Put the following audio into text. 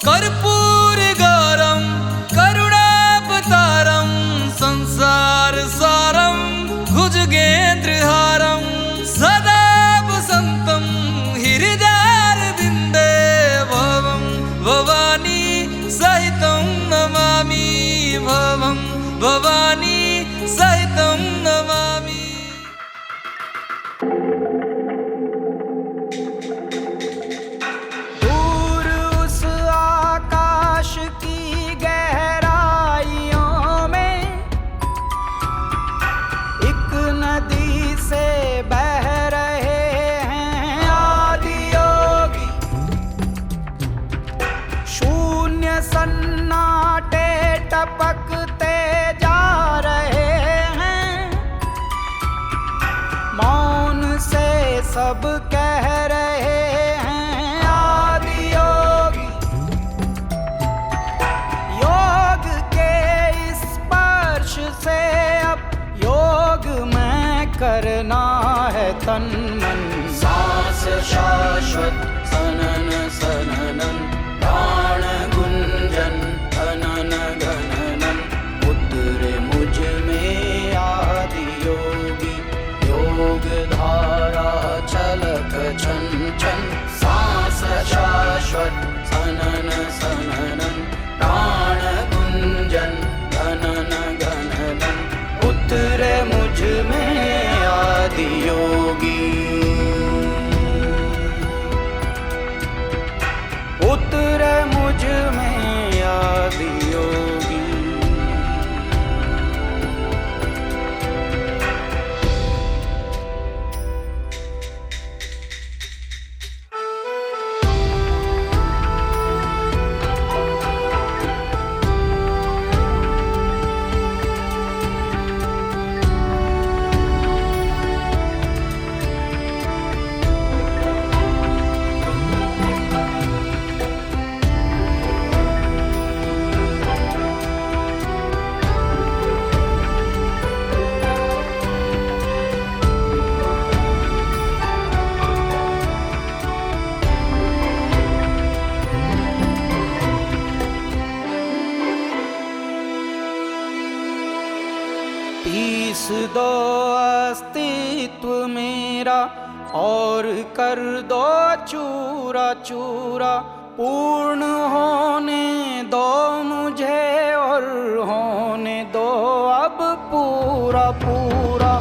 कर्पूर गौरम करुणावतारम संसार सारम भुजगेन्द्रहारम सदा वसंतम हृदयारविंदे भवम भवानी सहितं नमामि भवम भवानी सहितं नमामि। दूर उस आकाश की गहराइयों में एक नदी से बह रहे हैं आदि योगी। शून्य सन्नाटे टपकते जा रहे हैं, मौन से सब कह रहे हैं आदि योगी। योग के इस स्पर्श से अब योग में करना है तन मन। सांस शाश्वत सनन सननन प्राण गुंजन धनन गणनन उतरे मुझ में आदि योगी। योग धारा छलक छन छन सांस शाश्वत सनन सननन प्राण गुंजन धनन गणनन उतरे मुझ में आदि योगी। उतरे मुझ में आदि योगी। पीस दो अस्तित्व मेरा और कर दो चूरा चूरा। पूर्ण होने दो मुझे और होने दो अब पूरा पूरा।